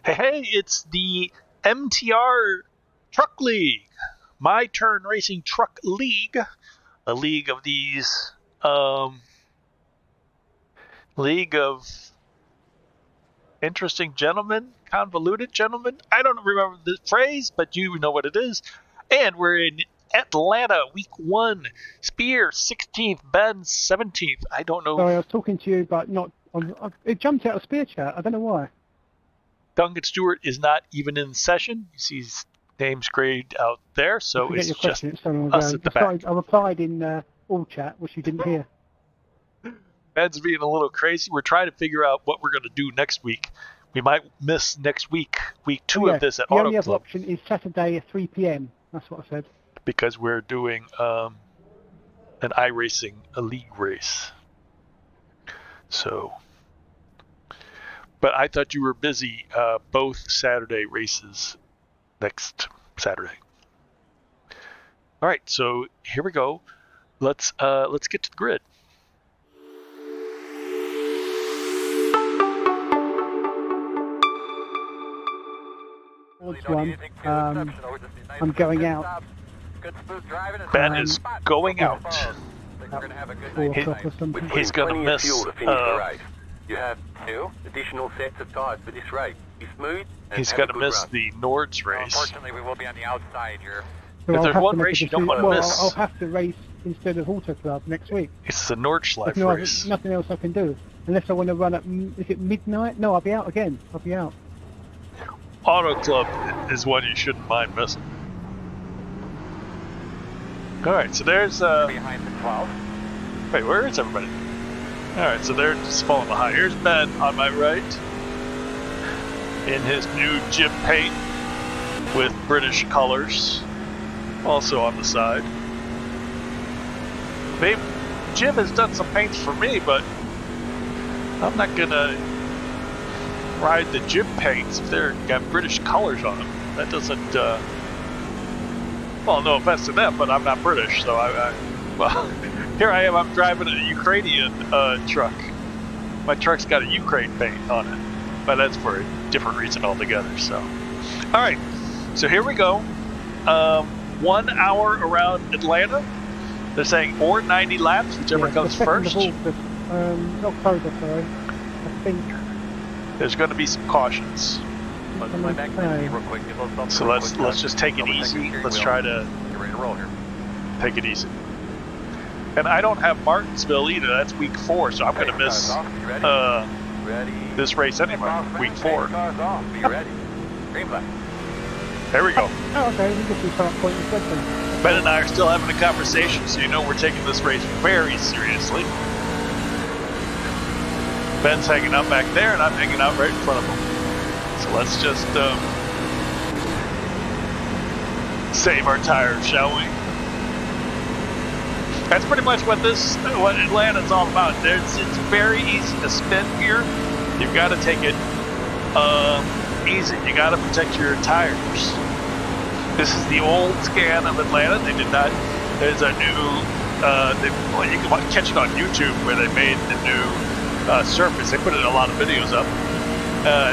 Hey, it's the MTR Truck League, MyTurnRacing Truck League, a league of these, league of interesting gentlemen, convoluted gentlemen. I don't remember the phrase, but you know what it is. And we're in Atlanta, week 1. Spear 16th, Ben 17th. I don't know. Sorry, I was talking to you, but not. It jumped out of Spear Chat. I don't know why. Duncan Stewart is not even in session. You see his name's grayed out there, so it's just us at the back. I replied in all chat, which you didn't hear. Ben's being a little crazy. We're trying to figure out what we're going to do next week. We might miss next week, week 2 of this at Auto Club. The only other option is Saturday at 3 p.m. That's what I said. Because we're doing an iRacing, a league race. So, but I thought you were busy both Saturday races next Saturday. All right, so here we go. Let's get to the grid. One, I'm going out. Ben is going out. He's going to miss. You have 2 additional sets of tires for this race. Be smooth. He's going to miss the Nords race. Unfortunately, we will be on the outside here. If there's one race you don't want to miss, I'll have to race instead of Auto Club next week. It's the Nordschleife race. There's nothing else I can do unless I want to run at. Is it midnight? No, I'll be out again. I'll be out. Auto Club is one you shouldn't mind missing. Alright, so there's behind the 12. Wait, where is everybody? Alright, so they're just falling behind. Here's Ben on my right in his new Jim paint with British colors, also on the side. Jim has done some paints for me, but I'm not gonna ride the Jim paints if they're got British colors on them. That doesn't, well, no offense to them, but I'm not British, so well, here I am, I'm driving a Ukrainian truck. My truck's got a Ukraine paint on it, but that's for a different reason altogether, so. All right, so here we go. 1 hour around Atlanta. They're saying or 90 laps, whichever comes first. October, sorry. I think. There's going to be some cautions. So let's just take it easy. Let's try to take it easy. And I don't have Martinsville either. That's week 4, so I'm going to miss this race anyway. Week 4. There we go. Oh, okay. We can start pointing quickly. Ben and I are still having a conversation, so you know we're taking this race very seriously. Ben's hanging out back there, and I'm hanging out right in front of him. So let's just save our tires, shall we? That's pretty much what Atlanta's all about. It's very easy to spin here. You've got to take it easy. You got to protect your tires. This is the old scan of Atlanta. They did not. There's a new. Well, you can catch it on YouTube where they made the new surface. They put in a lot of videos up.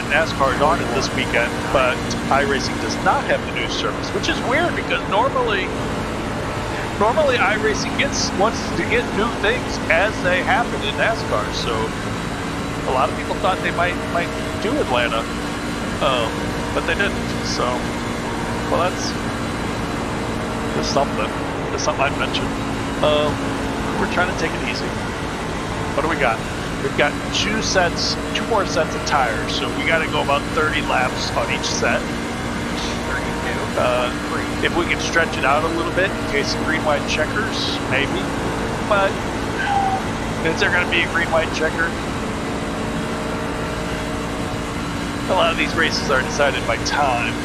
NASCAR is on it this weekend, but iRacing does not have the new surface, which is weird because normally iRacing wants to get new things as they happen in NASCAR. So a lot of people thought they might do Atlanta, but they didn't. So, well, that's something. That's something I mentioned. We're trying to take it easy. What do we got? We've got 2 more sets of tires, so we got to go about 30 laps on each set. 32. If we can stretch it out a little bit in case of green-white checkers, maybe. But is there going to be a green-white checker? A lot of these races are decided by time.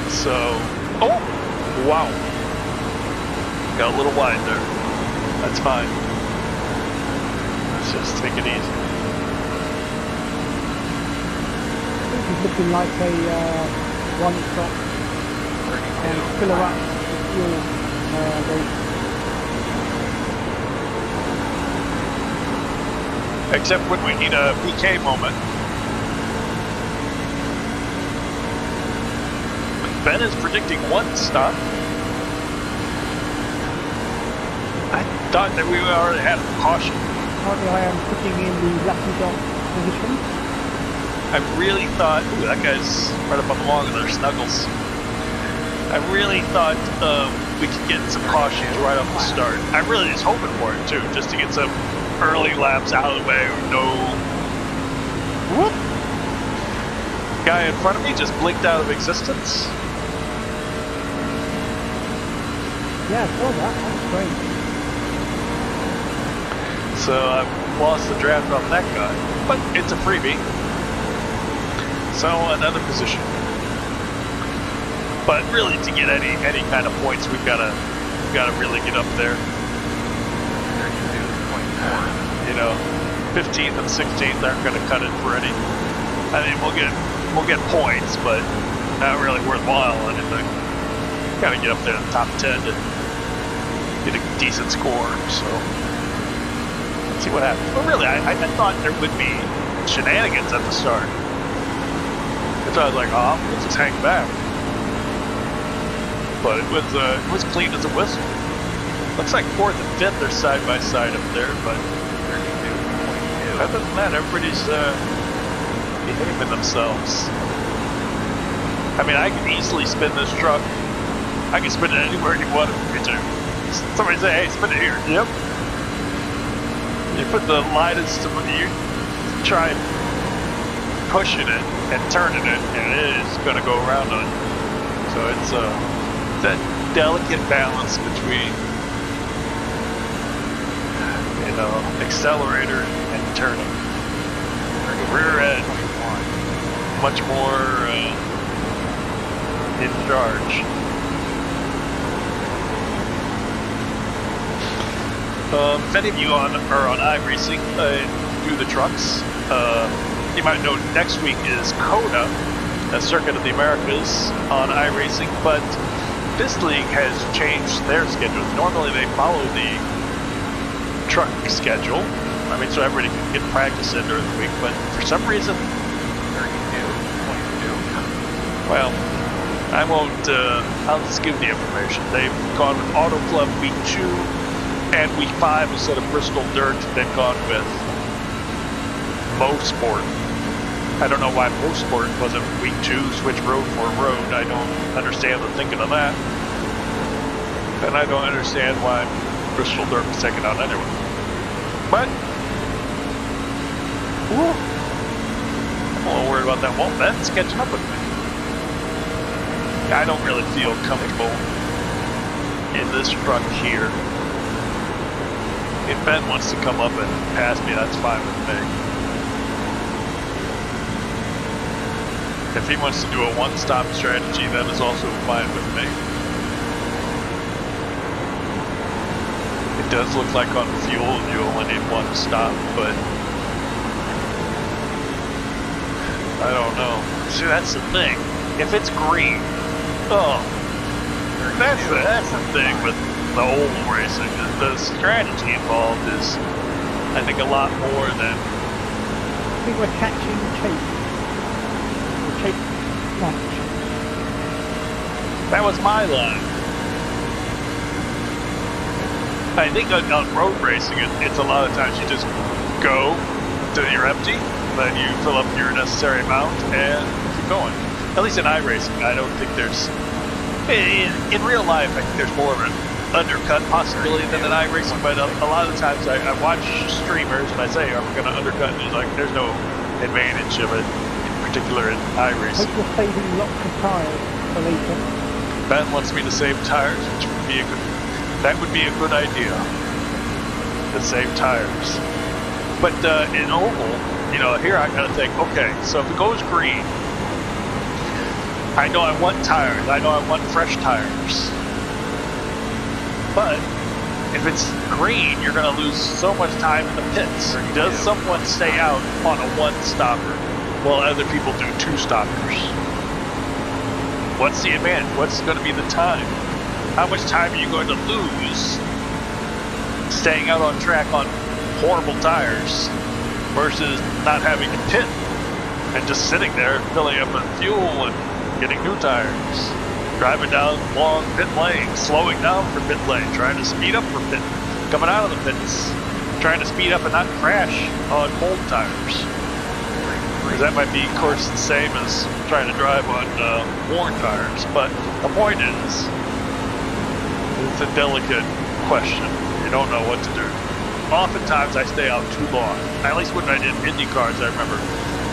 So, oh, wow. Got a little wide there. That's fine. Let's just take it easy. This is looking like a one-stop fill up fuel race. Except when we need a PK moment. Ben is predicting 1 stop. I thought that we already had a caution. Currently I am putting in the lucky dot position. I really thought, ooh, that guy's right up on the wall there, Snuggles. I really thought we could get some cautions right off the start. I really was hoping for it too, just to get some early laps out of the way. No. Whoop. Guy in front of me just blinked out of existence. Yeah, I saw that. That's great. So I've lost the draft on that guy, but it's a freebie. So another position. But really, to get any kind of points, we've got to really get up there. You know, 15th and 16th aren't going to cut it for any. I mean, we'll get points, but not really worthwhile or anything. Got to get up there in the top 10 to get a decent score. So let's see what happens. But really, I thought there would be shenanigans at the start. So I was like, oh, let's just hang back. But it was clean as a whistle. Looks like 4th and 5th are side by side up there, but other than that, everybody's behaving themselves. I mean, I can easily spin this truck. I can spin it anywhere you want me to. Somebody say, hey, spin it here. Yep. You put the lightest, you try pushing it and turning it, and it is going to go around on you. So it's that delicate balance between, you know, accelerator and turning. Rear end, much more in charge. If any of you are on iRacing do the trucks, you might know next week is CODA, a Circuit of the Americas on iRacing, but this league has changed their schedule. Normally they follow the truck schedule. I mean, so everybody can get practice in during the week, but for some reason, 22. Well, I won't, I'll just give the information. They've gone with Auto Club week 2 and week 5 instead of Bristol Dirt. They've gone with Mosport. I don't know why Mosport wasn't week 2, switch road for road. I don't understand the thinking of that. And I don't understand why Bristol Dirt was taken out anyway. But, whew, I'm a little worried about that. Well, Ben's catching up with me. I don't really feel comfortable in this truck here. If Ben wants to come up and pass me, that's fine with me. If he wants to do a one-stop strategy, that is also fine with me. It does look like on fuel, you only need one stop, but I don't know. See, that's the thing. If it's green, oh, that's the thing with the old racing. The strategy involved is, I think, a lot more than. I think we're catching Chase. Lunch. That was my line. I think on road racing, it's a lot of times you just go till you're empty, then you fill up your necessary amount and keep going. At least in iRacing, I don't think there's. In real life, I think there's more of an undercut possibility than in iRacing, but a lot of the times I watch streamers and I say, are we going to undercut? And it's like, there's no advantage of it. Particular in iRacing. Hope you're saving lots of tires for later. Ben wants me to save tires, which would be that would be a good idea. To save tires. But in oval, you know, here I gotta think, okay, so if it goes green, I know I want tires, I know I want fresh tires. But if it's green, you're gonna lose so much time in the pits. Does someone stay out on a one-stopper? While other people do two-stoppers. What's the advantage? What's going to be the time? How much time are you going to lose staying out on track on horrible tires versus not having to pit and just sitting there filling up with fuel and getting new tires? Driving down long pit lane, slowing down for pit lane, trying to speed up for pit, coming out of the pits, trying to speed up and not crash on cold tires. Because that might be, of course, the same as trying to drive on warm tires. But the point is, it's a delicate question. You don't know what to do. Oftentimes I stay out too long. At least when I did Indy cars, I remember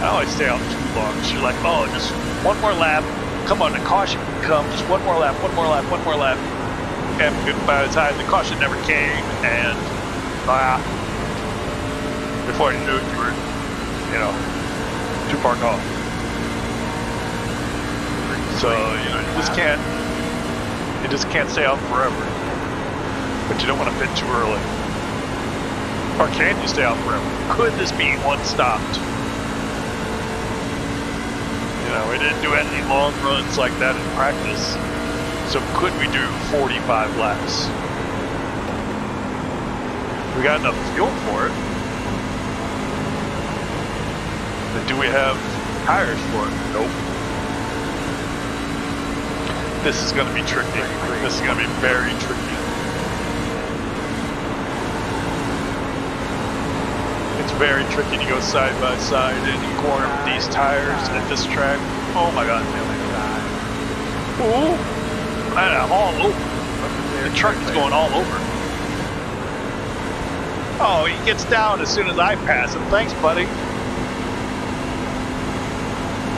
I always stay out too long. So you're like, oh, just one more lap. Come on, the caution can come. Just one more lap, one more lap, one more lap. And by the time the caution never came, and before you knew it, you were, you know, too far gone. So you know, you just can't stay out forever. But you don't want to pit too early. Or can you stay out forever? Could this be one stopped? You know, we didn't do any long runs like that in practice. So could we do 45 laps? We got enough fuel for it. But do we have tires for it? Nope. This is going to be tricky. This is going to be very tricky. It's very tricky to go side by side in the corner with these tires at this track. Oh my god. Ooh! Man, all over. The truck is going all over. Oh, he gets down as soon as I pass him. Thanks, buddy.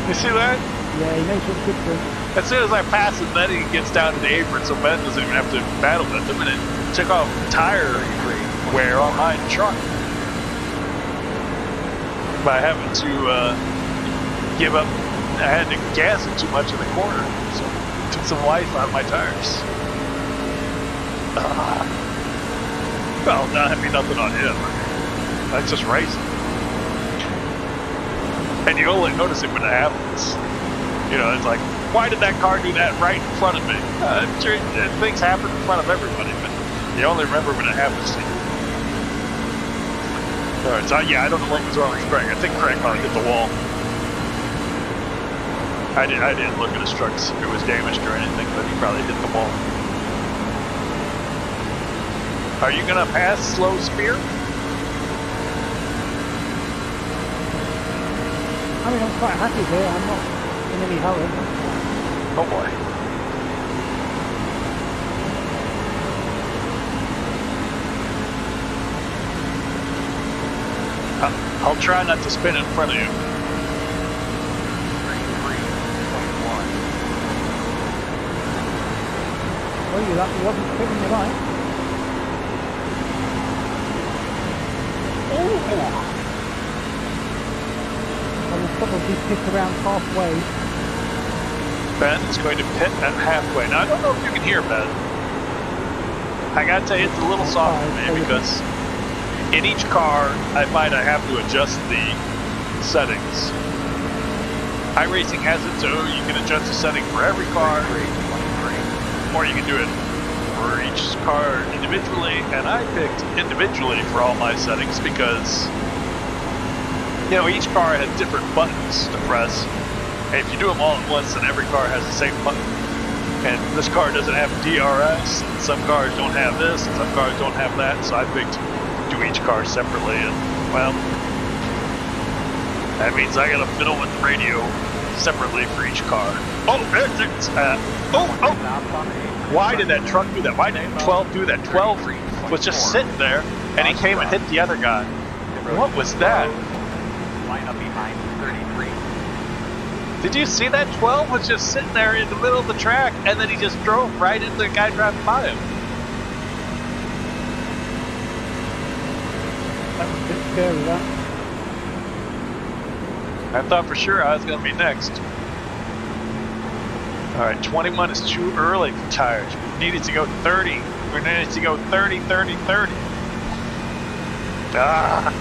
You see that? Yeah, he knows what's good for him. As soon as I pass him, then he gets down to the apron, so Ben doesn't even have to battle with him, and it took off tire wear on my truck by having to give up. I had to gas it too much in the corner, so it took some life out of my tires. Well, no, I mean nothing on him. That's just racing. And you only notice it when it happens. You know, it's like, why did that car do that right in front of me? Sure, things happen in front of everybody, but you only remember when it happens to you. Alright, so yeah, I don't know what was wrong with Craig. I think Craig probably hit the wall. I didn't look at his truck to see if it was damaged or anything, but he probably hit the wall. Are you gonna pass Slow Spear? I mean, I'm quite happy here. I'm not in any hurry. Oh boy. I'll try not to spin in front of you. 3.1. Well, you lucky wasn't spinning the right. Oh! I will probably pit around halfway. Ben is going to pit at halfway. Now, I don't know if you can hear Ben. I gotta tell you, it's a little soft for me because in each car, I find I have to adjust the settings. iRacing has it so you can adjust the setting for every car, or you can do it for each car individually, and I picked individually for all my settings because, you know, each car has different buttons to press. And if you do them all at once, then every car has the same button. And this car doesn't have DRS, and some cars don't have this, and some cars don't have that, so I picked do each car separately, and, well, that means I gotta fiddle with the radio separately for each car. Oh, why did that truck do that? Why did 12 do that? 12 was just sitting there, and he came and hit the other guy. What was that? Line up behind 33. Did you see that? 12 was just sitting there in the middle of the track, and then he just drove right into the guy driving by him. That was a bit scary, that. I thought for sure I was going to be next. Alright, 21 is too early for tires. We needed to go 30. We needed to go 30, 30, 30. Ah!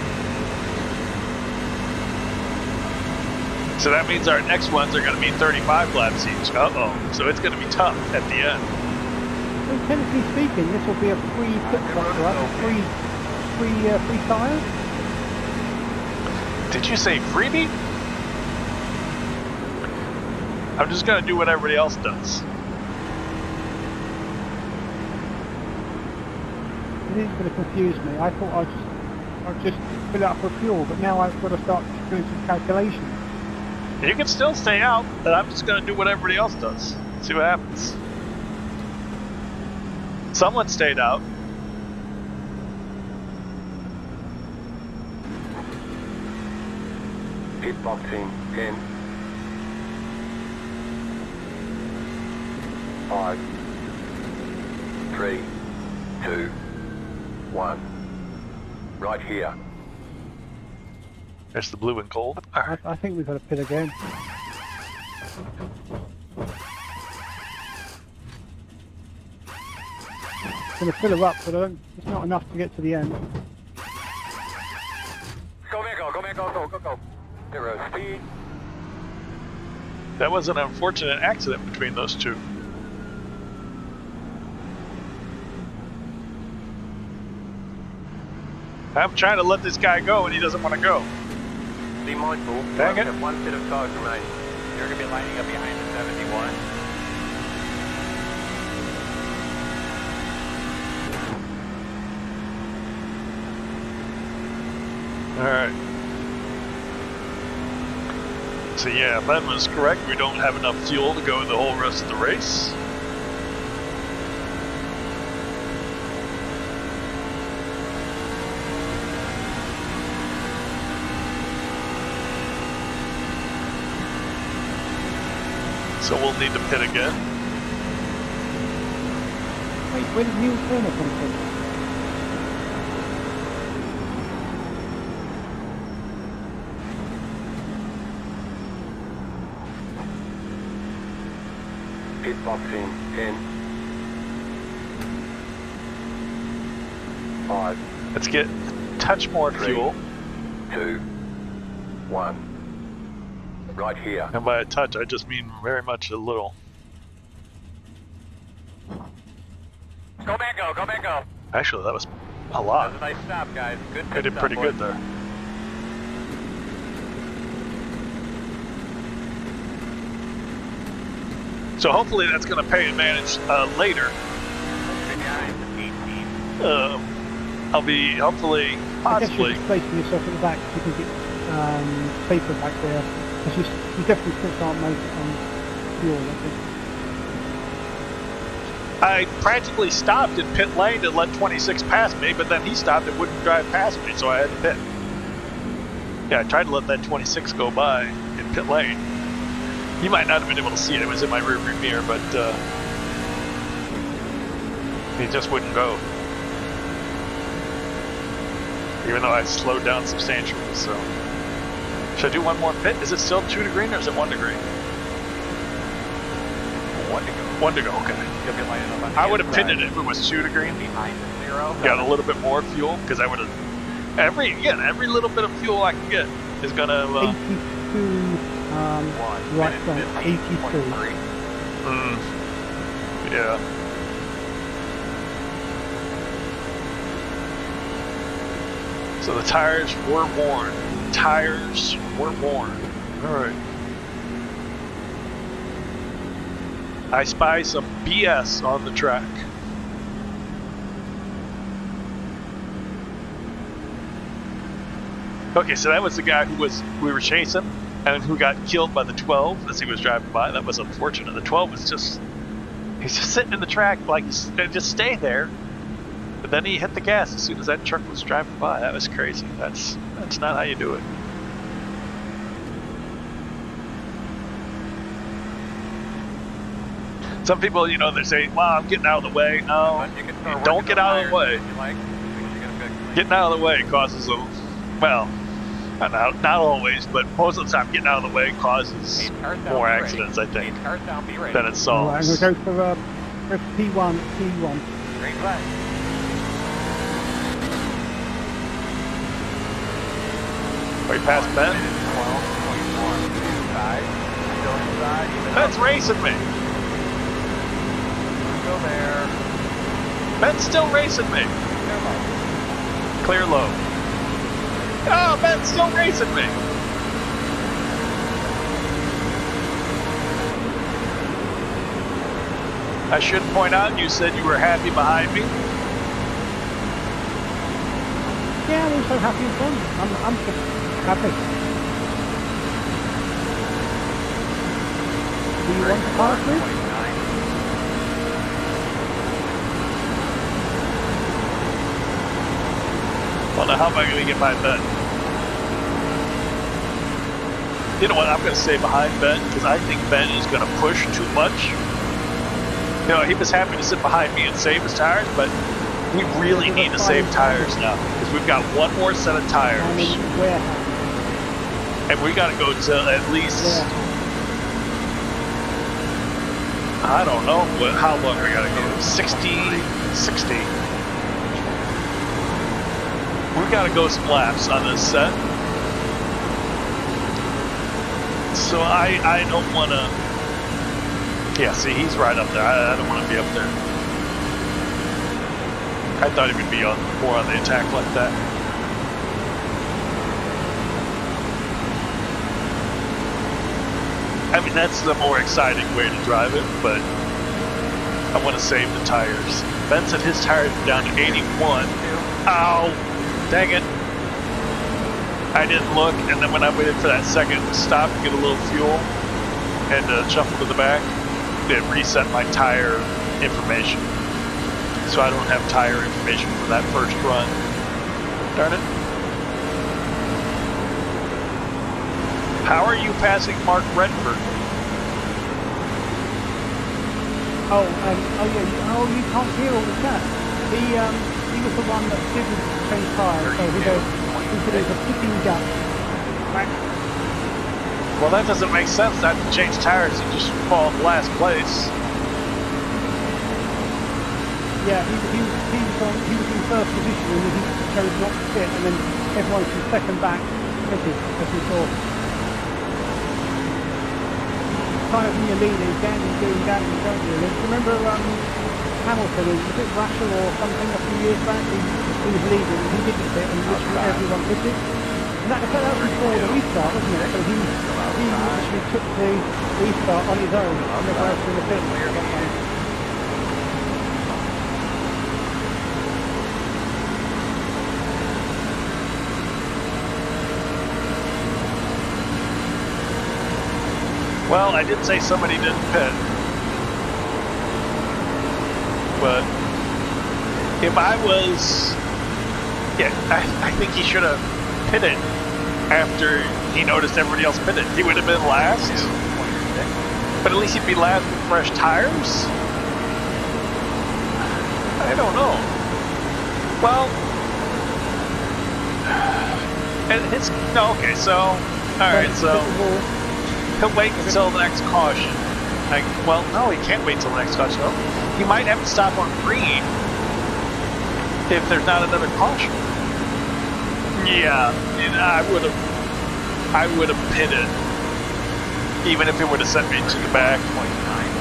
So that means our next ones are going to be 35 laps each. Uh-oh. So it's going to be tough at the end. Well, technically speaking, this will be a free pit stop for us. Free tyres. Did you say freebie? I'm just going to do what everybody else does. It is going to confuse me. I thought I'd just fill up for fuel, but now I've got to start doing some calculations. You can still stay out, but I'm just going to do what everybody else does. See what happens. Someone stayed out. Pit boxing 10. 5, 3, 2, 1. Right here. There's the blue and gold. I think we've got to pit again. It's going to fill her up, but it's not enough to get to the end. Go, man, go, go, man, go, go, go, go. 0 speed. That was an unfortunate accident between those two. I'm trying to let this guy go and he doesn't want to go. Be mindful. Dang it. Have 1 set of tires remaining. You're going to be lining up behind the 71. Alright. So yeah, Ben was correct. We don't have enough fuel to go the whole rest of the race. So we'll need to pit again. Wait, where did Neil Turner come from? Pit boxing 10. 5, Let's get a touch more 3, fuel. 2, 1. Right here. And by a touch, I just mean very much a little. Go back, go, go back, go. Actually, that was a That lot. was a nice stop, guys. Good I pit did stop, pretty boys. good there. So hopefully that's going to pay advantage later. Behind 18. I'll be hopefully, I guess possibly. you're just placing yourself at the back so you can get safer back there. Because you definitely still can't make it on fuel, I think. I practically stopped in pit lane to let 26 pass me, but then he stopped and wouldn't drive past me, so I had to pit. Yeah, I tried to let that 26 go by in pit lane. You might not have been able to see it, it was in my rearview mirror, but he just wouldn't go. Even though I slowed down substantially, so. Should I do one more pit? Is it still 2 to green or is it 1 to green? 1 to go. 1 to go, okay. You'll be lining up on the I would have inside. pitted it if it was 2 to green. Behind the 0. Got a little bit more fuel, because I would have. Every little bit of fuel I can get is gonna. 82, right front, 82. Yeah. So the tires were worn. Tires were worn. All right. I spy some BS on the track. Okay, so that was the guy who we were chasing and who got killed by the 12 as he was driving by. That was unfortunate. The 12 was he's just sitting in the track like just stay there. But then he hit the gas as soon as that truck was driving by. That was crazy. That's not how you do it. Some people, they say, well, I'm getting out of the way. No, don't get out of the way. Getting out of the way causes not always, but most of the time getting out of the way causes more accidents, I think, than it solves. Right, I'm going to go for P1. Green flag. Are you past Ben? 12, 21, inside. Ben's racing me. Go there. Ben's still racing me. Clear low. Oh, Ben's still racing me. I should point out, you said you were happy behind me. also happy and fun. I'm just happy. Do you want to pass me? Well, now how am I going to get by Ben? You know what? I'm going to stay behind Ben because I think Ben is going to push too much. You know, he was happy to sit behind me and save his tires, but we really need to save tires now because we've got one more set of tires. And we got to go to at least, I don't know, how long we got to go? 60. We got to go some laps on this set. So I don't want to, yeah, see, he's right up there. I don't want to be up there. I thought he would be more on the attack like that. I mean, that's the more exciting way to drive it, but I want to save the tires. Ben said his tires are down to 81. Ow! Dang it. I didn't look, and then when I waited for that second stop to get a little fuel and shuffle to the back, it reset my tire information. So I don't have tire information for that first run. Darn it. How are you passing Mark Redford? Oh yeah, you can't hear all the chat. He was the one that didn't change tires, so he said it was a picking gap. Right. Well, that doesn't make sense not to change tires and just fall in last place. Yeah, he was in first position and he chose not to fit, and then everyone from second back pitted, as we saw. Kind of in your lead is doing damage, don't you? Remember Hamilton, was it Russell or something a few years back? He was leading, he didn't fit, and literally everyone pitted. And that was before the restart, wasn't it? So he actually took the restart on his own, and everyone else in the pit. Well, I did say somebody didn't pit. But if I was, yeah, I think he should have pitted after he noticed everybody else pitted. He would have been last, but at least he'd be last with fresh tires. I don't know. Well, and it's no, okay. So, all right, so. He'll wait until the next caution. Well, no, he can't wait until the next caution. No. He might have to stop on green if there's not another caution. Yeah, I would have pitted, even if it would have sent me to the back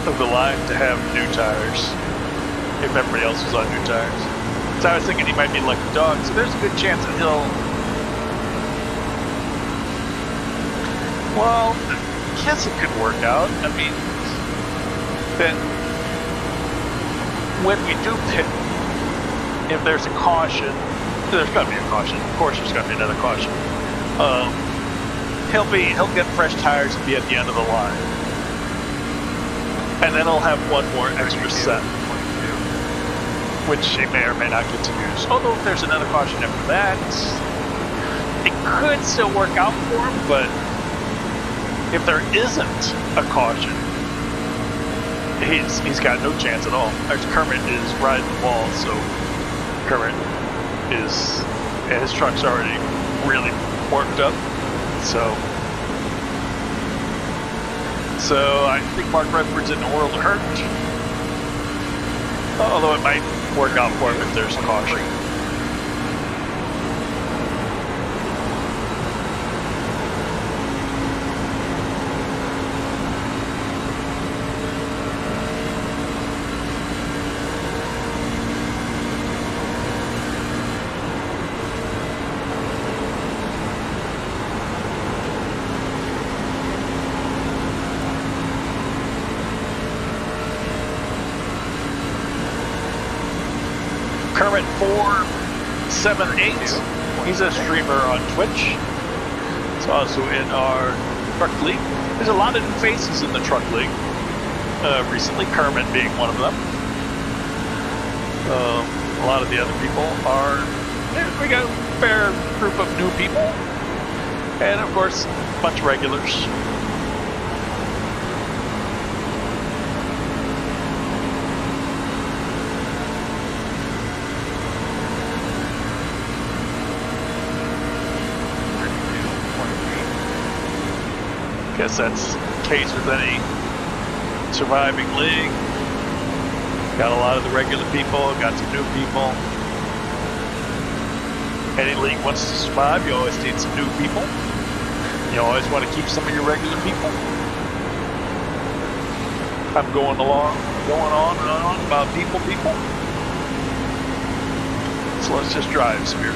of the line to have new tires, if everybody else was on new tires. So I was thinking he might be like a dog, so there's a good chance that he'll, well, I guess it could work out. I mean, then when we do pit, if there's a caution, there's got to be a caution. Of course, there's got to be another caution. He'll get fresh tires and be at the end of the line, and then he'll have one more extra set, which he may or may not get to use. Although if there's another caution after that, it could still work out for him, but if there isn't a caution, he's got no chance at all. Kermit is riding the ball, so Kermit is, and his truck's already really worked up. So I think Mark Redford's in the world of hurt. Although it might work out for him if there's a caution. Kermit 478. He's a streamer on Twitch. He's also in our Truck League. There's a lot of new faces in the Truck League. Recently, Kermit being one of them. A lot of the other people are... We got a fair group of new people. And of course, a bunch of regulars. Guess that's the case with any surviving league. Got a lot of the regular people, got some new people. Any league wants to survive, you always need some new people. You always want to keep some of your regular people. I'm going on and on about people. So let's just drive, Spear.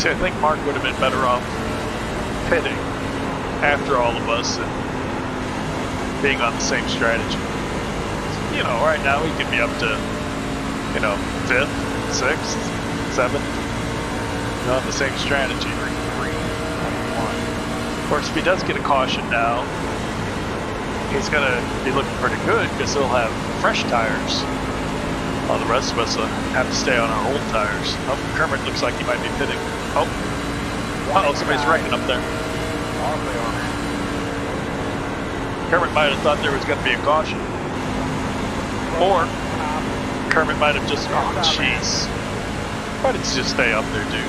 I think Mark would have been better off pitting after all of us and being on the same strategy. You know, right now he could be up to, you know, 5th, 6th, 7th, you know, on the same strategy. 3, 1. Of course, if he does get a caution now, he's going to be looking pretty good because he'll have fresh tires. While the rest of us have to stay on our old tires. Oh, Kermit looks like he might be pitting. Oh, somebody's wrecking up there. Kermit might have thought there was going to be a caution. Or Kermit might have just, oh jeez. Why did you just stay up there, dude?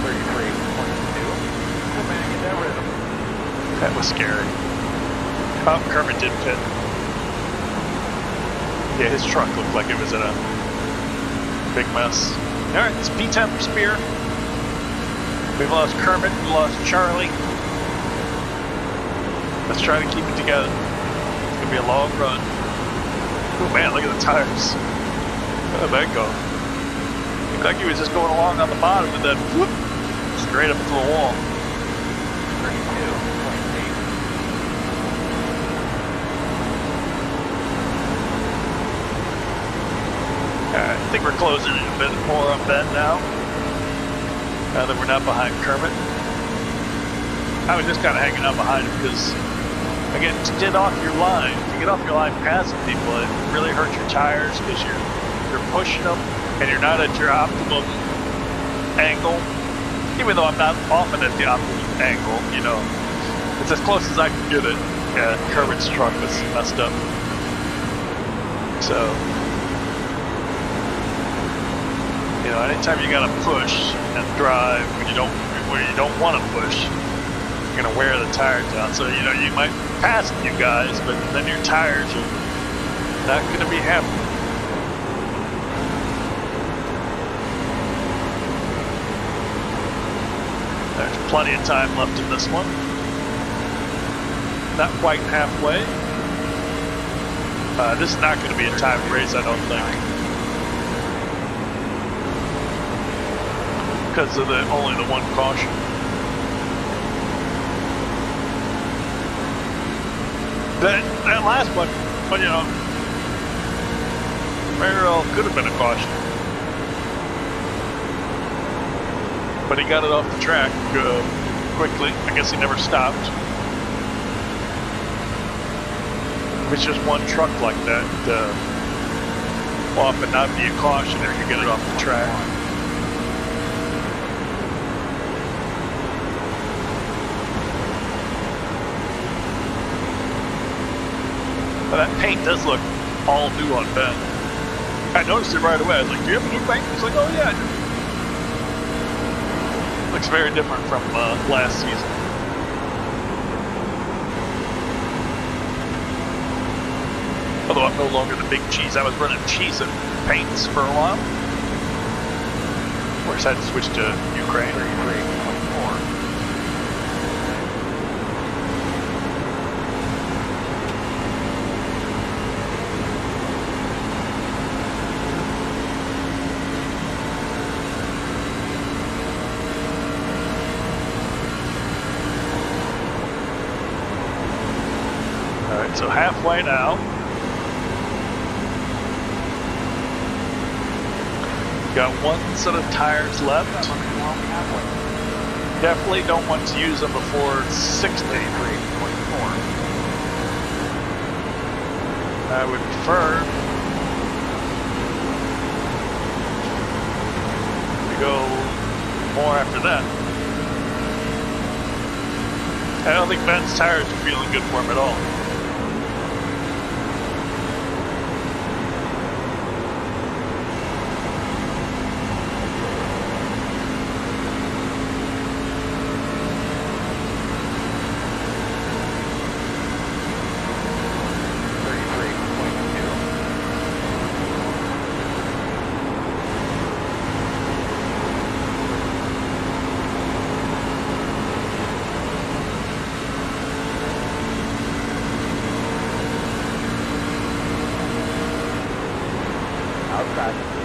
33.2. That was scary. Oh, Kermit did pit. Yeah, his truck looked like it was in a big mess. Alright, it's P10 for Spear. We've lost Kermit, we lost Charlie. Let's try to keep it together. It's gonna be a long run. Oh man, look at the tires. How'd that go? Looked like he was just going along on the bottom and then whoop, straight up into the wall. 32.8. I think we're closing in a bit more on Ben now that we're not behind Kermit. I was just kind of hanging out behind him because, again, to get off your line, passing people, it really hurts your tires because you're pushing them and you're not at your optimum angle. Even though I'm not often at the optimum angle, you know, it's as close as I can get it. Yeah, Kermit's truck was messed up. So, you know, anytime you gotta push and drive when you don't want to push, you're gonna wear the tires down. So you know you might pass a few guys, but then your tires are not gonna be happy. There's plenty of time left in this one. Not quite halfway. This is not gonna be a timed race, I don't think. Because of only the one caution. That last one, but you know, very well could have been a caution. But he got it off the track quickly. I guess he never stopped. If it's just one truck like that, will often not be a caution if you get it off the track. That paint does look all new on Ben. I noticed it right away. I was like, do you have a new paint? He's like, oh yeah, I do. Looks very different from last season. Although I'm no longer the big cheese. I was running cheese and paints for a while. Of course, I had to switch to Ukraine. 33.4. So halfway now. Got one set of tires left. Definitely don't want to use them before 60. I would prefer to go more after that. I don't think Ben's tires are feeling good for him at all.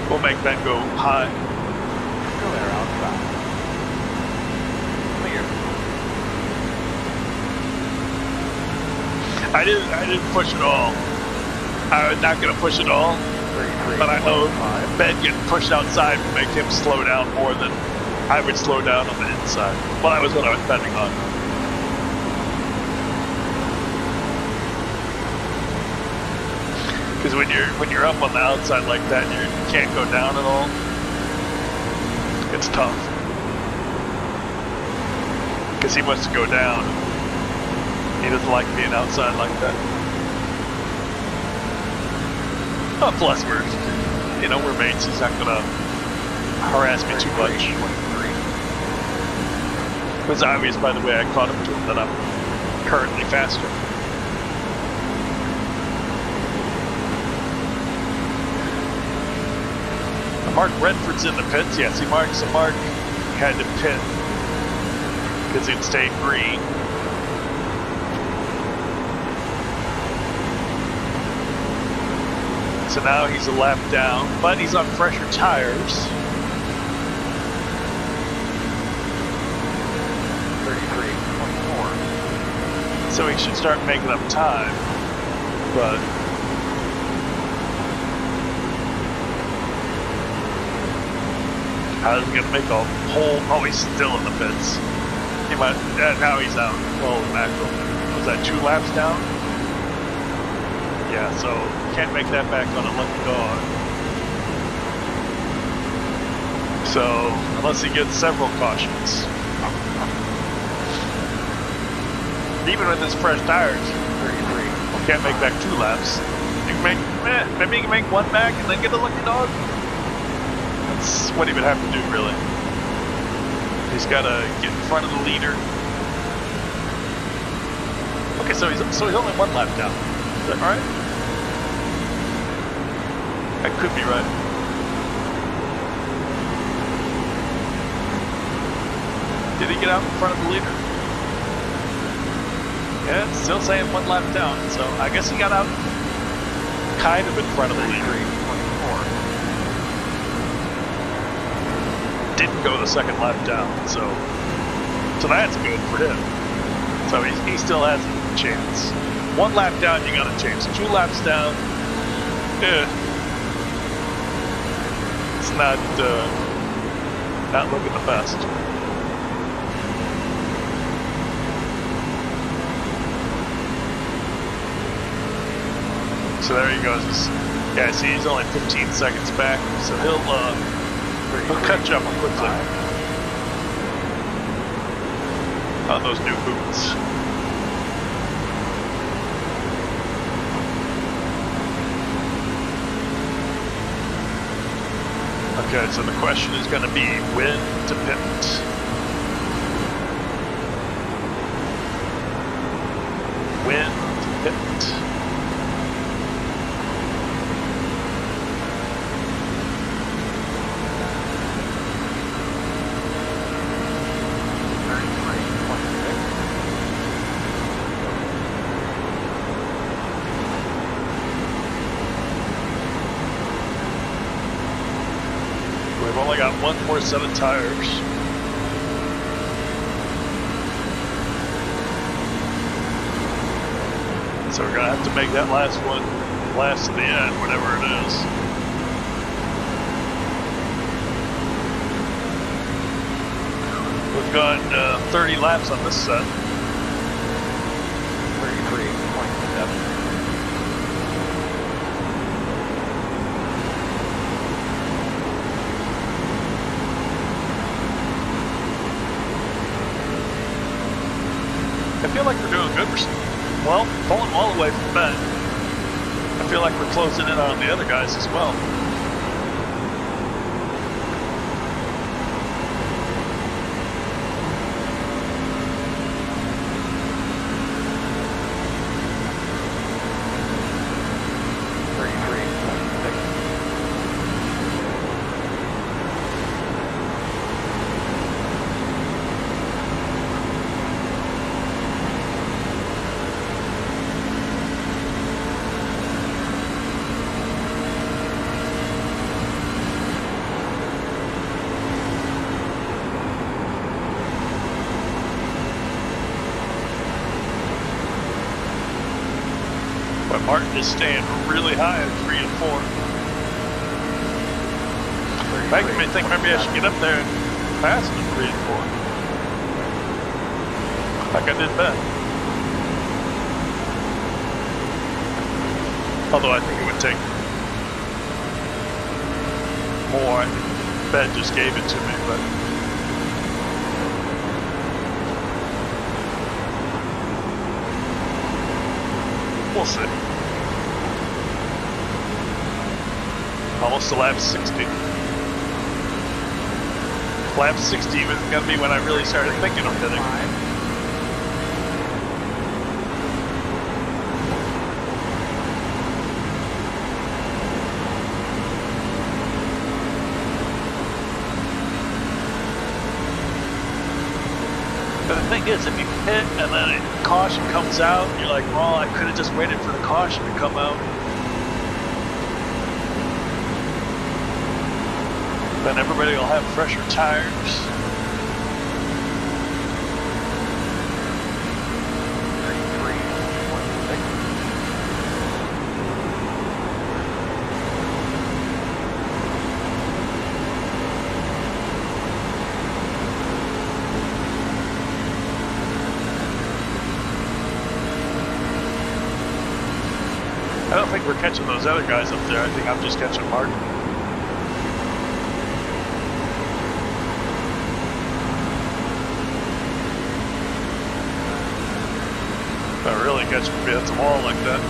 We'll make Ben go high. Still there outside. Clear. I didn't push it all. I was not gonna push it all, but I know Ben getting pushed outside would make him slow down more than I would slow down on the inside. Well, that was what I was betting on. Because when you're up on the outside like that, and you can't go down at all. It's tough. Because he wants to go down. He doesn't like being outside like that. Oh, plus we're mates. He's not gonna harass me too much. It was obvious by the way I caught him to him that I'm currently faster. Mark Redford's in the pits. Yeah, see, Mark had to pit because he'd stayed green. So now he's a lap down, but he's on fresher tires. 33.4. So he should start making up time, but how's he gonna make a whole? Oh, he's still in the pits. He might. Now he's out. Oh, mackerel. Was that 2 laps down? Yeah. So can't make that back on a lucky dog. So unless he gets several cautions, even with his fresh tires, 33. Can't make back 2 laps. You can make. Maybe he can make 1 back and then get a lucky dog. That's what he would have to do, really. He's got to get in front of the leader. Okay, so he's only 1 lap down. Is that right? That could be right. Did he get out in front of the leader? Yeah, it's still saying 1 lap down. So I guess he got out kind of in front of the leader. 24. Didn't go the 2nd lap down, so that's good for him. So he still has a chance. 1 lap down, you got a chance. 2 laps down, it's not looking the best. So there he goes. Yeah, see, he's only 15 seconds back, so he'll catch up quickly on those new boots. Okay, so the question is going to be when to pivot. When to pivot. We've only got 1 more set of tires. So we're gonna have to make that last one last to the end, whatever it is. We've gone 30 laps on this set. 33.7. I feel like we're doing good. Well, pulling all the way from Ben. I feel like we're closing in on the other guys as well. But Martin is staying really high at 3 and 4. In fact, you may think maybe I should get up there and pass him at 3 and 4. Like I did Ben. Although I think it would take more. I think Ben just gave it to me, but we'll see. Almost to lap 60. Lap 60 was going to be when I really started thinking of hitting. But the thing is, if you hit and then a caution comes out, you're like, well, I could have just waited for the caution to come out. Then everybody will have fresher tires. I don't think we're catching those other guys up there. I think I'm just catching Martin. If I really catch him at the wall like that.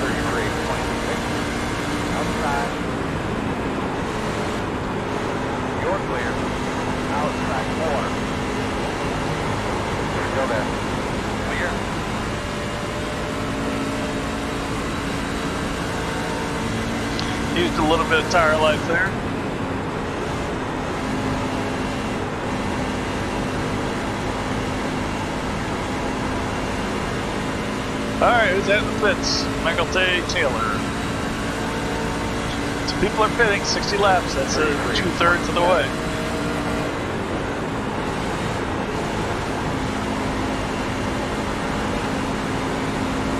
33.6. Outside. You're clear. Outside 4. Still there. Clear. Used a little bit of tire life there. Alright, who's at the pits? Michael Taylor. So people are pitting 60 laps. That's 2/3 of the way.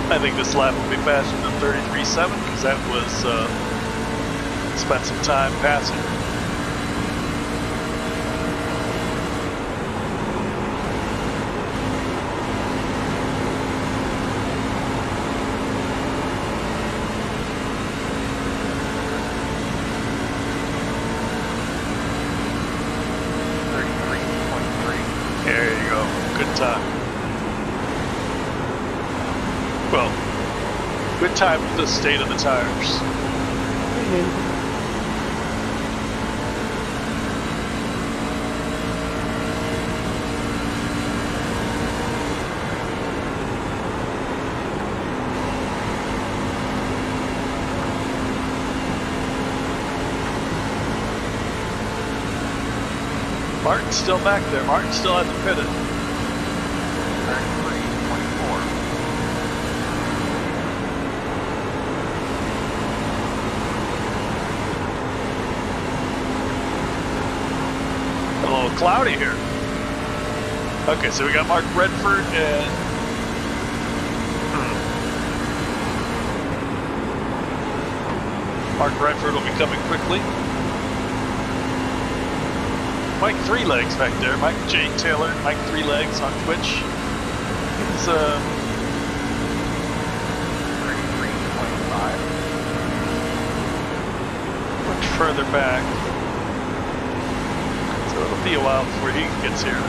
I think this lap will be faster than 33.7 because that was spent some time passing. There you go. Good time. Well, good time with the state of the tires. Martin's still back there. Martin still hasn't pitted. 33.4. A little cloudy here. Okay, so we got Mark Redford and Mark Redford will be coming quickly. Mike Three Legs back there. Mike J. Taylor, Mike Three Legs on Twitch. He's 33.5. much further back. So it'll be a while before he gets here.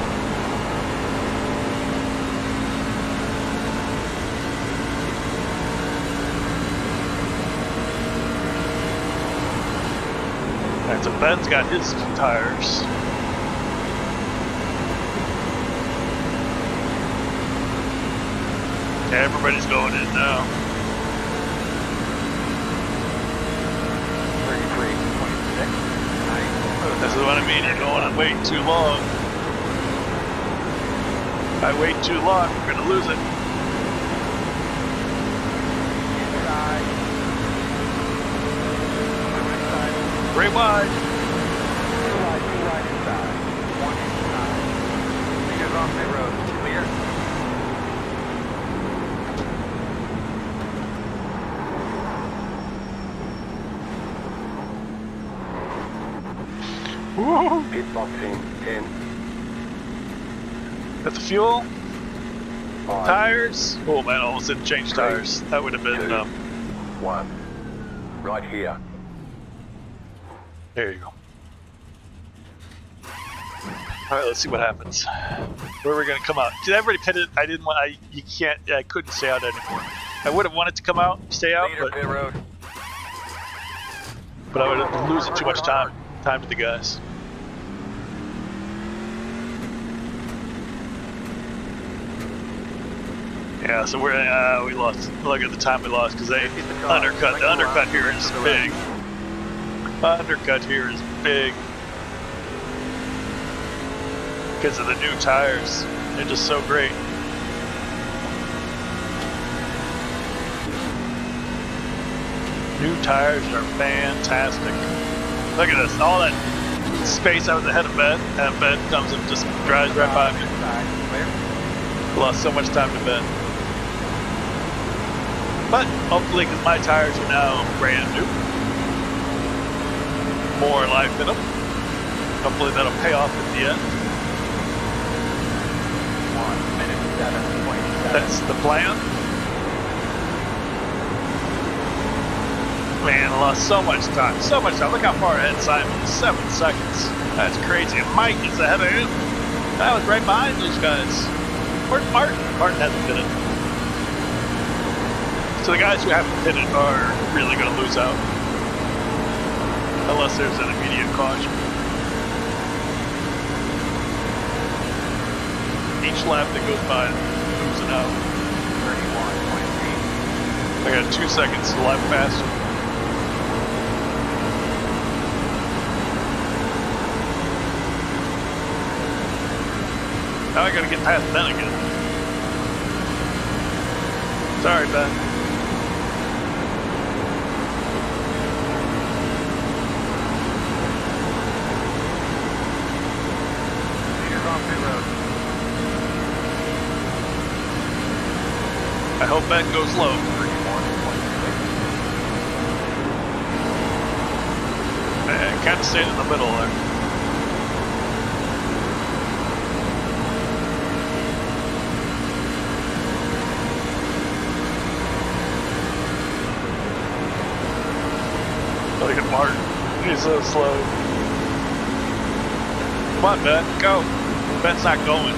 Alright, so Ben's got his tires. Yeah, everybody's going in now. 33.6. This is what I mean, you're going and waiting too long. If I wait too long, we're gonna lose it. Inside. Great wide. Two right inside. One inside. Fingers off the road. Clear. Woo! Pit box in 10, Got the fuel, 5, tires. Oh man, I almost didn't change tires. That would have been, 2, 1. Right here. there you go. All right, let's see what happens. Where are we gonna come out? Did everybody pit it? I didn't want, you can't, I couldn't stay out anymore. I would have wanted to come out, stay out, Leader pit road. but I would have been losing too much time to the guys. Yeah, so we lost. Look at the time we lost because they undercut. The undercut here is big. Undercut here is big because of the new tires. They're just so great. New tires are fantastic. Look at this, all that space I was ahead of Ben, and Ben comes and just drives right by me. Inside. Clear. Lost so much time to Ben. But hopefully, because my tires are now brand new, more life in them. Hopefully that'll pay off at the end. 1 minute 7.7. That's the plan. Man, I lost so much time. So much time. Look how far ahead Simon is. 7 seconds. That's crazy. And Mike is ahead of him. I was right behind those guys. Where's Martin? Martin hasn't been in. So the guys who haven't hit it are really going to lose out. Unless there's an immediate caution. Each lap that goes by, losing out. 31.8. I got 2 seconds to lap faster. Now I got to get past Ben again. Sorry, Ben. I hope Ben goes low. I kind of stayed in the middle there. Look at Martin. He's so slow. Come on, Ben. Go. Ben's not going.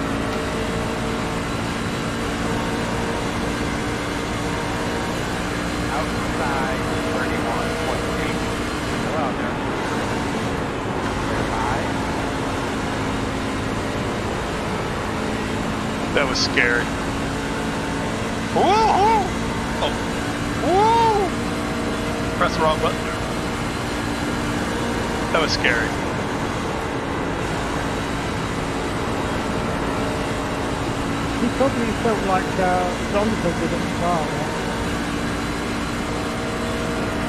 Outside 31.8. Go out there. 5. That was scary. Woo-hoo! Oh. Woo! Press the wrong button there. That was scary. He probably felt like Zonta did at the start.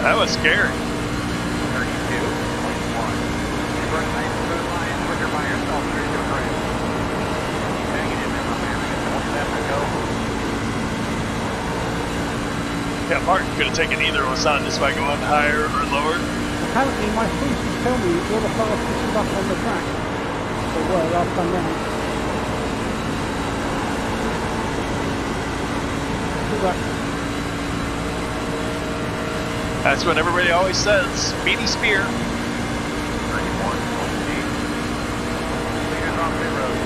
That was scary. 32.1. You run nice smooth line quicker by yourself. There's your friend. Hang it in there, my man. I got 1 lap to go. Yeah, Martin could have taken either of us on just by going higher or lower. Apparently my sources tell me you're the fastest stuff on the track. Or were last time round. That's what everybody always says. Speedy Spear. 31, Leaders on pit road.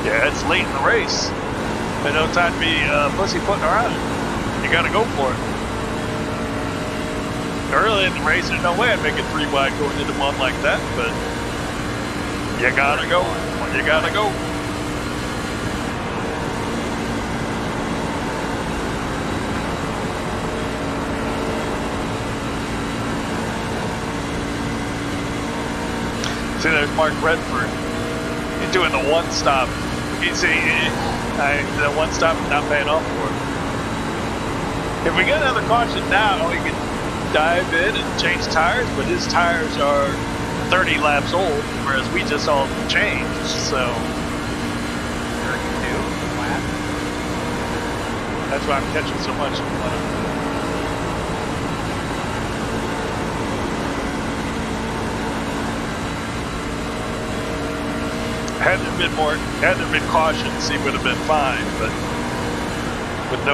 Yeah, it's late in the race. There's no time to be pussyfooting around. You gotta go for it. Early in the race, there's no way I'd make it 3 wide going into one like that, but you gotta go. You gotta go. See, there's Mark Redford. He's doing the one stop. You see, the one stop is not paying off for it. If we get another caution now, he can dive in and change tires, but his tires are 30 laps old, whereas we just all changed, so. 32 laps. That's why I'm catching so much. Had there been cautions, he would have been fine, but with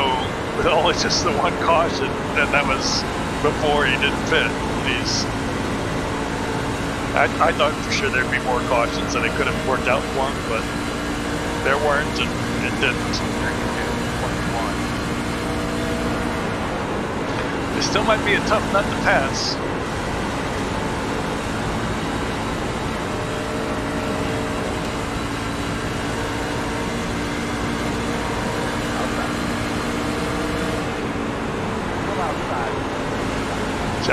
only just the one caution, and that was before he didn't fit. I thought for sure there'd be more cautions and it could have worked out for him, but there weren't, and it didn't. 32, 21. It still might be a tough nut to pass.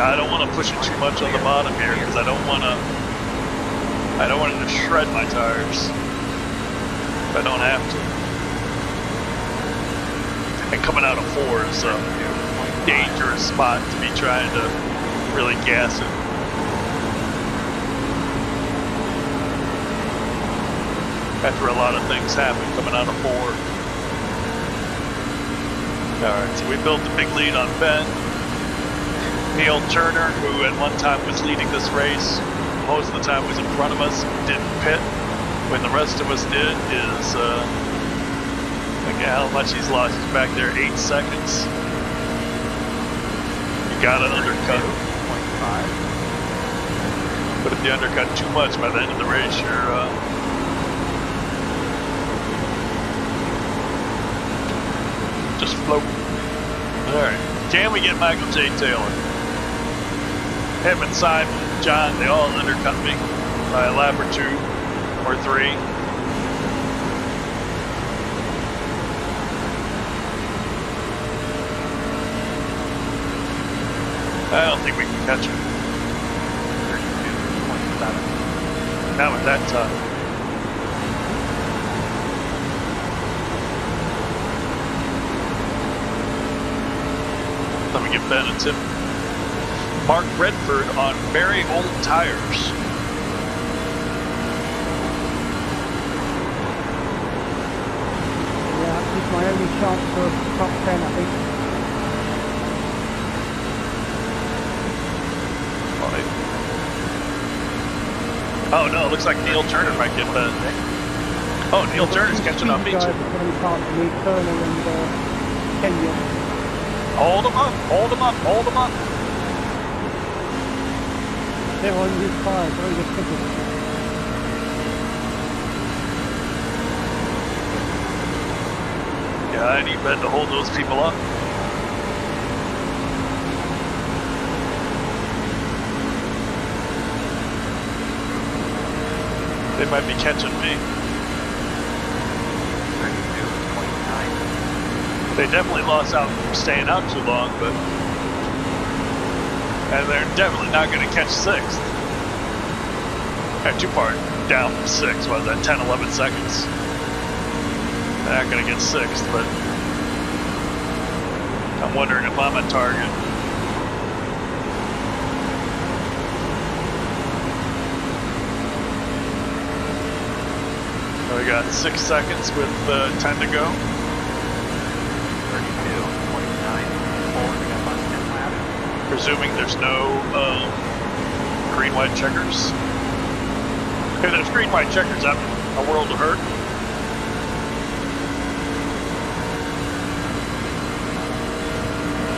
I don't want to push it too much on the bottom here because I don't want it to shred my tires if I don't have to. And coming out of 4 is a dangerous spot to be trying to really gas it. After a lot of things happen coming out of 4. Alright, so we built the big lead on Ben. Neil Turner, who at one time was leading this race, most of the time was in front of us, didn't pit. When the rest of us did, is look at how much he's lost. He's back there 8 seconds. You got an undercut. 0.5. But if you undercut too much by the end of the race, you're just floating. All right, can we get Michael J. Taylor? Him and Simon, John, they all undercut me by a lap or 2 or 3. I don't think we can catch him. 32.7. Not with that time. Let me give Ben a tip. Mark Redford on very old tires. Yeah, this is my only chance for top 10, I think. Oh no, it looks like Neil Turner might get that. Oh, Neil Turner's catching on me too. Guys are going to be part of me, Turner and Kenya. Hold him up, hold him up, hold him up. They're on his tires, very good ticket. Yeah, I need Ben to hold those people up. They might be catching me. 32.9. They definitely lost out from staying out too long, but... And they're definitely not going to catch 6th. They're too far down from 6th, what was that, 10, 11 seconds? They're not going to get 6th, but... I'm wondering if I'm a target. We got 6 seconds with 10 to go. 32, 29, forward, we got about 10 laps. Presuming there's no green, white checkers. If there's green, white checkers, I'm a world of hurt.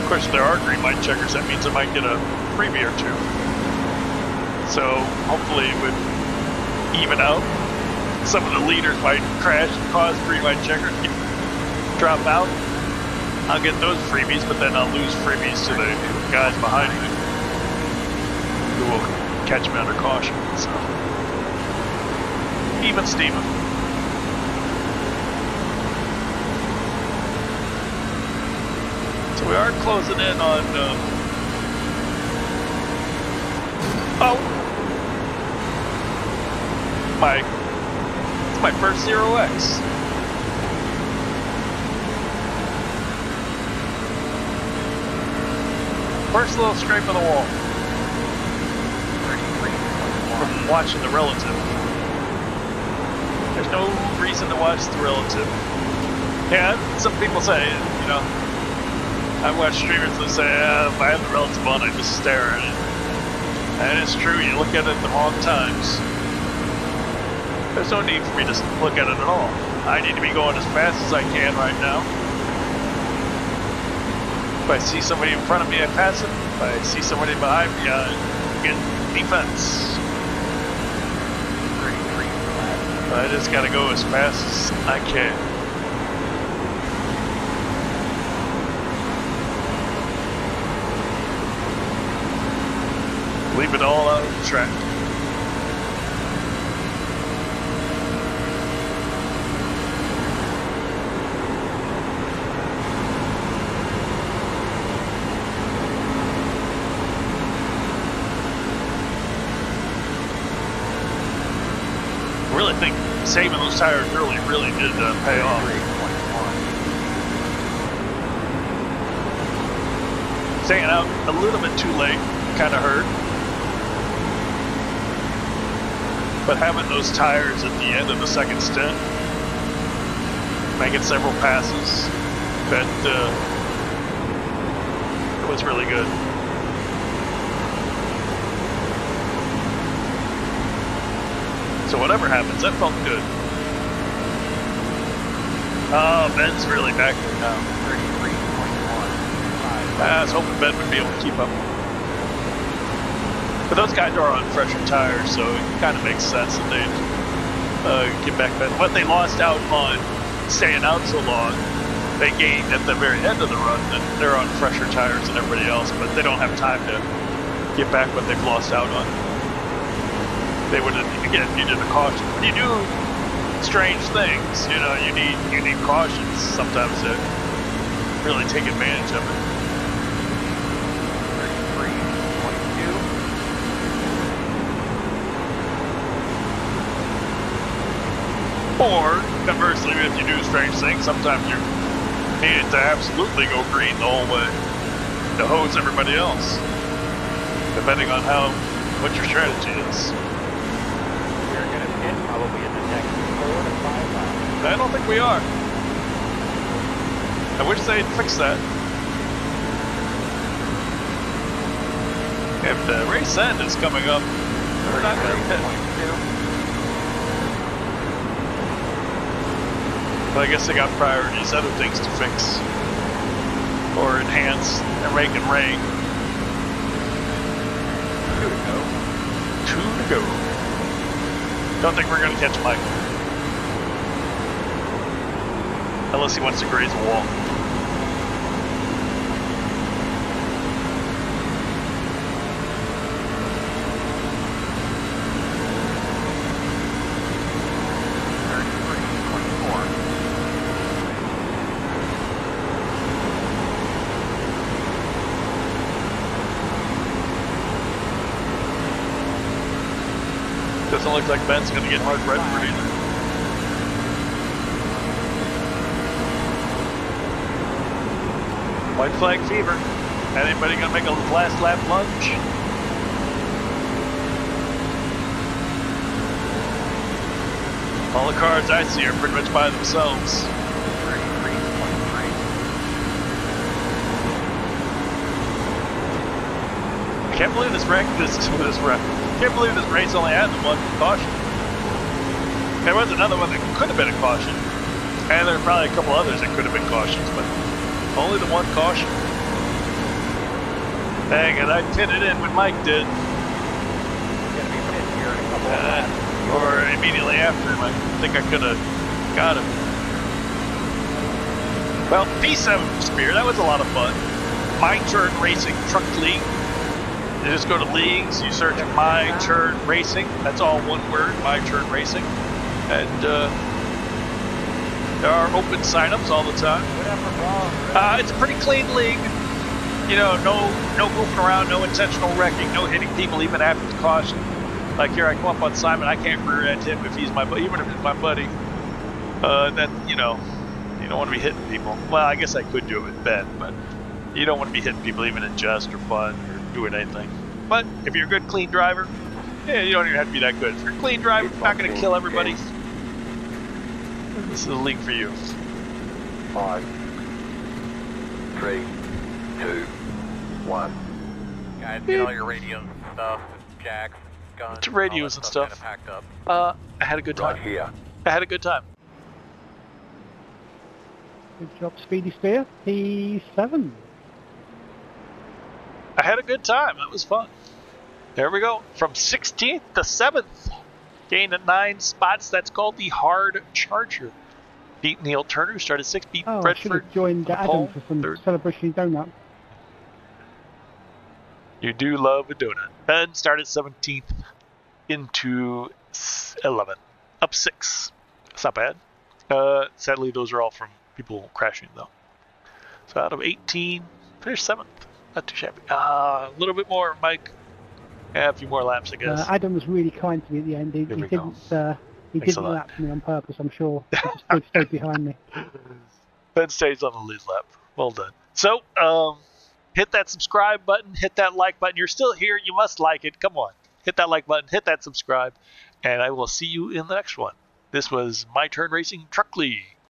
Of course, if there are green, white checkers, that means I might get a freebie or two. So hopefully it would even out. Some of the leaders might crash and cause green, white checkers to drop out. I'll get those freebies, but then I'll lose freebies to the guys behind me who will catch me under caution. So, even Steven. So we are closing in on. It's my first 0X. First little scrape of the wall. 33, 21. From watching the relative. There's no reason to watch the relative. Yeah, some people say, you know, I watch streamers that say, if I have the relative on, I just stare at it. And it's true, you look at it the wrong times. There's no need for me to look at it at all. I need to be going as fast as I can right now. If I see somebody in front of me, I pass it. If I see somebody behind me, I get defense. 33, I just gotta go as fast as I can. Leave it all out of the track. I really think saving those tires early really did pay off. 21. Staying out a little bit too late kind of hurt. But having those tires at the end of the second stint, making several passes, that it was really good. So whatever happens, that felt good. Oh, Ben's really back there now. 33, 21. I was hoping Ben would be able to keep up. But those guys are on fresher tires, so it kind of makes sense that they'd get back better. What they lost out on staying out so long, they gained at the very end of the run. That they're on fresher tires than everybody else, but they don't have time to get back what they've lost out on. They would have, again, needed a caution. When you do strange things, you know, you need cautions sometimes to really take advantage of it. 33, 22. Or, conversely, if you do strange things, sometimes you need to absolutely go green the whole way to hose everybody else, depending on what your strategy is. We're going to pit probably in the next 4 to 5 laps. I don't think we are. I wish they'd fix that. If the race end is coming up, we're not going to pit. 22. But I guess they got priorities, other things to fix or enhance and rake and rain. 2 to go. 2 to go. Don't think we're going to catch Mike. Unless he wants to graze a wall. Doesn't look like Ben's going to get hard red for either. White flag fever. Anybody going to make a last lap lunge? All the cars I see are pretty much by themselves. 33.3. I can't believe this race only had the one caution. There was another one that could have been a caution, and there were probably a couple others that could have been cautions, but only the one caution. Dang it, I pitted in when Mike did. Gonna be pit here in a couple of laps. Or immediately after him. I think I could have got him. Well, P7 Spear, that was a lot of fun. MyTurnRacing Truck League. You just go to leagues, you search MyTurnRacing. That's all one word, MyTurnRacing. And there are open signups all the time. It's a pretty clean league. You know, no goofing around, no intentional wrecking, no hitting people even after the caution. Like here, I come up on Simon, I can't rear end him if he's my buddy, even if he's my buddy. Then you know, you don't want to be hitting people. Well, I guess I could do it with Ben, but you don't want to be hitting people even in jest or fun or doing anything. But if you're a good, clean driver, yeah, you don't even have to be that good. If you're a clean driver, you're not going to kill everybody. This is a league for you. 5, 3, 2, 1. Guys, get all your radios and stuff, jacks, guns. To radios and stuff. Packed up. I had a good time. Right here. I had a good time. Good job, Speedy Spear. P7. I had a good time. That was fun. There we go. From 16th to 7th. Gained 9 spots. That's called the Hard Charger. Beat Neil Turner, who started 6th. Beat Oh, I should Bradford. have joined Adam for some celebration donut. You do love a donut. Ben started 17th into 11th. Up 6. That's not bad. Sadly, those are all from people crashing, though. So out of 18, finished 7th. Not too shabby. A little bit more, Mike. Yeah, a few more laps, I guess. Adam was really kind to me at the end. He didn't lap me on purpose, I'm sure. He just stayed behind me. Ben stays on the lead lap. Well done. So, hit that subscribe button, hit that like button. You're still here. You must like it. Come on. Hit that like button, hit that subscribe, and I will see you in the next one. This was MyTurnRacing Truck League.